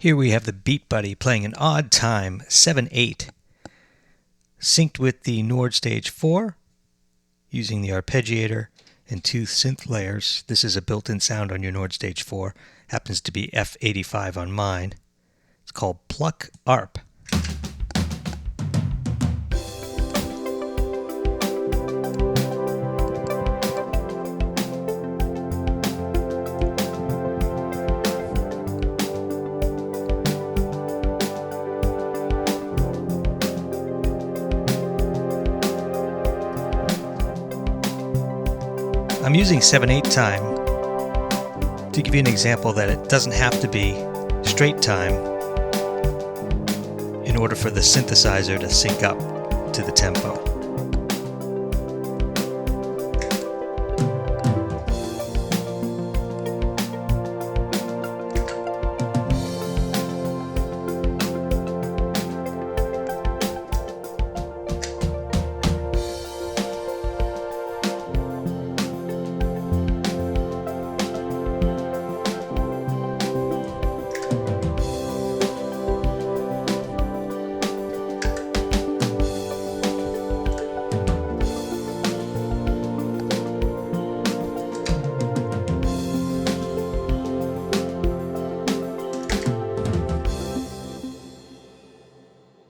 Here we have the BeatBuddy playing an odd time 7/8, synced with the Nord Stage 4, using the arpeggiator and two synth layers. This is a built-in sound on your Nord Stage 4. Happens to be F85 on mine. It's called Pluck Arp. I'm using 7/8 time to give you an example that it doesn't have to be straight time in order for the synthesizer to sync up to the tempo.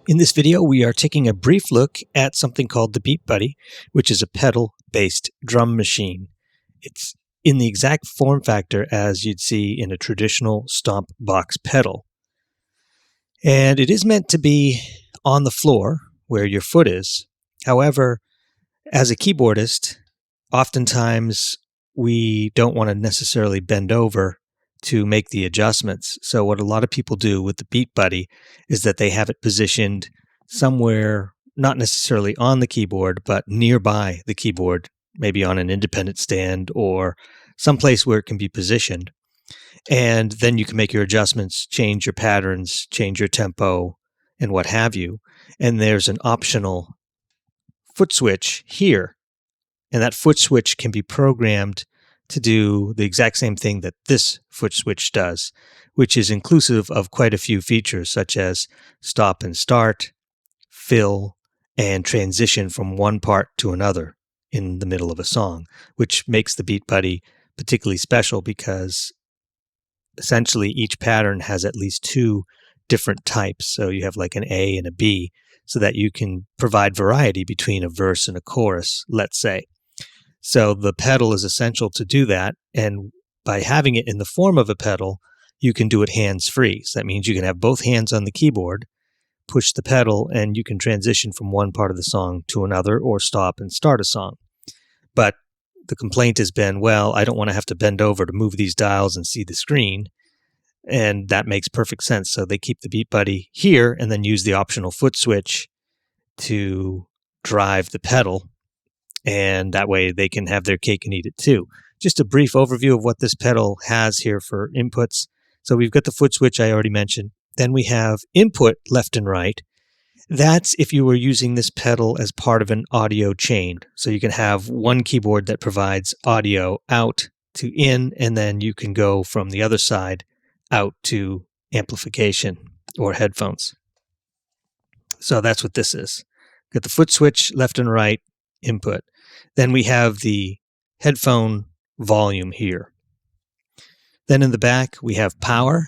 In this video, we are taking a brief look at something called the BeatBuddy, which is a pedal-based drum machine. It's in the exact form factor as you'd see in a traditional stomp box pedal. And it is meant to be on the floor where your foot is. However, as a keyboardist, oftentimes we don't want to necessarily bend over to make the adjustments. So what a lot of people do with the BeatBuddy is that they have it positioned somewhere, not necessarily on the keyboard, but nearby the keyboard, maybe on an independent stand or someplace where it can be positioned. And then you can make your adjustments, change your patterns, change your tempo, and what have you. And there's an optional foot switch here. And that foot switch can be programmed to do the exact same thing that this foot switch does, which is inclusive of quite a few features such as stop and start, fill, and transition from one part to another in the middle of a song, which makes the BeatBuddy particularly special because essentially each pattern has at least two different types. So you have like an A and a B, so that you can provide variety between a verse and a chorus, let's say. So the pedal is essential to do that, and by having it in the form of a pedal, you can do it hands-free. So that means you can have both hands on the keyboard, push the pedal, and you can transition from one part of the song to another or stop and start a song. But the complaint has been, well, I don't want to have to bend over to move these dials and see the screen, and that makes perfect sense. So they keep the BeatBuddy here and then use the optional foot switch to drive the pedal. And that way they can have their cake and eat it too. Just a brief overview of what this pedal has here for inputs. So we've got the foot switch I already mentioned. Then we have input left and right. That's if you were using this pedal as part of an audio chain. So you can have one keyboard that provides audio out to in, and then you can go from the other side out to amplification or headphones. So that's what this is. Got the foot switch left and right, input. Then we have the headphone volume here. Then in the back, we have power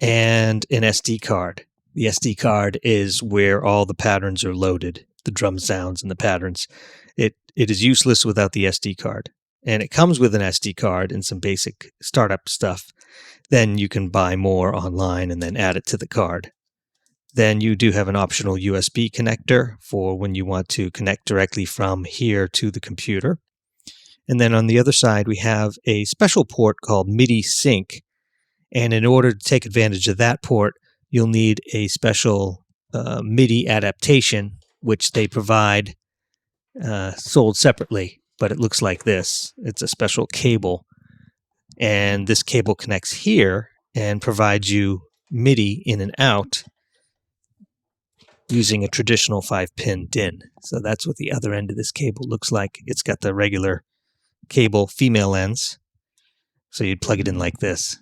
and an SD card. The SD card is where all the patterns are loaded, the drum sounds and the patterns. It is useless without the SD card. And it comes with an SD card and some basic startup stuff. Then you can buy more online and then add it to the card. Then you do have an optional USB connector for when you want to connect directly from here to the computer. And then on the other side, we have a special port called MIDI sync. And in order to take advantage of that port, you'll need a special MIDI adaptation, which they provide sold separately, but it looks like this. It's a special cable. And this cable connects here and provides you MIDI in and out using a traditional 5-pin DIN. So that's what the other end of this cable looks like. It's got the regular cable female ends. So you'd plug it in like this.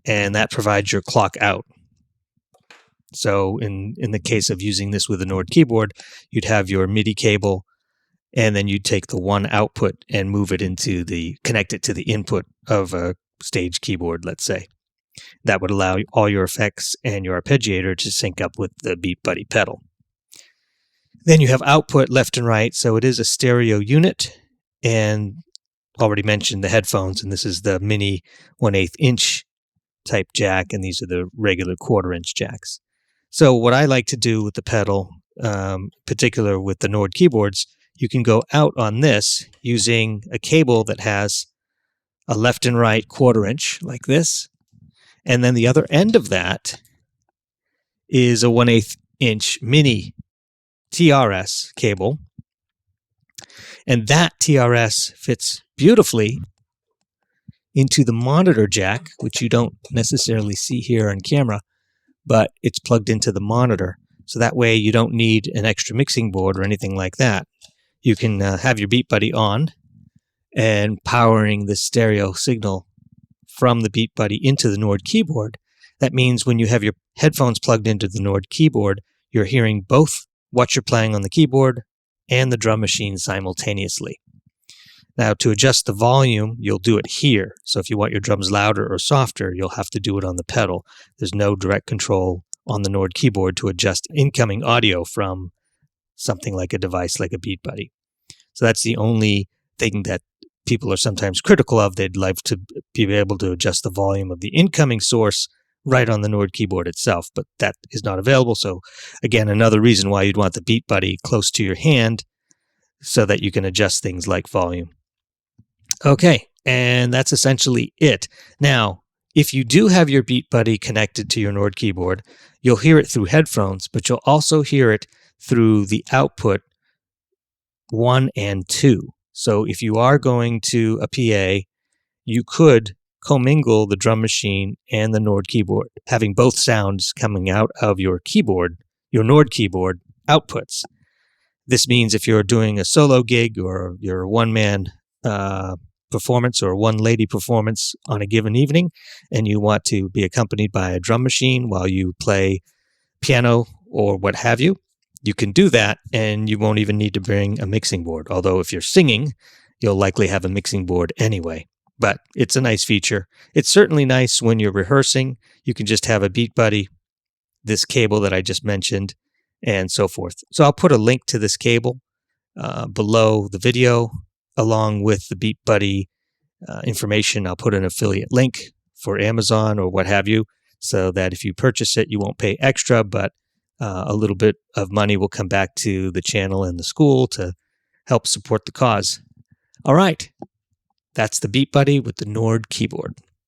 and that provides your clock out. So in the case of using this with a Nord keyboard, you'd have your MIDI cable, and then you'd take the one output and move it connect it to the input of a stage keyboard, let's say. That would allow all your effects and your arpeggiator to sync up with the BeatBuddy pedal. Then you have output left and right, so it is a stereo unit, and already mentioned the headphones, and this is the mini 1/8 inch type jack, and these are the regular 1/4 inch jacks. So what I like to do with the pedal, particular with the Nord keyboards, you can go out on this using a cable that has a left and right 1/4 inch like this, and then the other end of that is a 1/8 inch mini TRS cable, and that TRS fits beautifully into the monitor jack, which you don't necessarily see here on camera, but it's plugged into the monitor. So that way you don't need an extra mixing board or anything like that. You can have your BeatBuddy on and powering the stereo signal from the BeatBuddy into the Nord keyboard. That means when you have your headphones plugged into the Nord keyboard, you're hearing both what you're playing on the keyboard and the drum machine simultaneously. Now, to adjust the volume, you'll do it here. So if you want your drums louder or softer, you'll have to do it on the pedal. There's no direct control on the Nord keyboard to adjust incoming audio from something like a device like a BeatBuddy. So that's the only thing that people are sometimes critical of. They'd like to be able to adjust the volume of the incoming source right on the Nord keyboard itself, but that is not available. So again, another reason why you'd want the BeatBuddy close to your hand so that you can adjust things like volume. Okay, and that's essentially it. Now, if you do have your BeatBuddy connected to your Nord keyboard, you'll hear it through headphones, but you'll also hear it through the output 1 and 2. So if you are going to a PA, you could commingle the drum machine and the Nord keyboard, having both sounds coming out of your keyboard, your Nord keyboard outputs. This means if you're doing a solo gig or you're a one-man performance or a one-lady performance on a given evening, and you want to be accompanied by a drum machine while you play piano or what have you, you can do that, and you won't even need to bring a mixing board. Although if you're singing, you'll likely have a mixing board anyway. But it's a nice feature. It's certainly nice when you're rehearsing. You can just have a BeatBuddy, this cable that I just mentioned, and so forth. So I'll put a link to this cable below the video, along with the BeatBuddy information. I'll put an affiliate link for Amazon or what have you, so that if you purchase it, you won't pay extra, but a little bit of money will come back to the channel and the school to help support the cause. All right. That's the BeatBuddy with the Nord keyboard.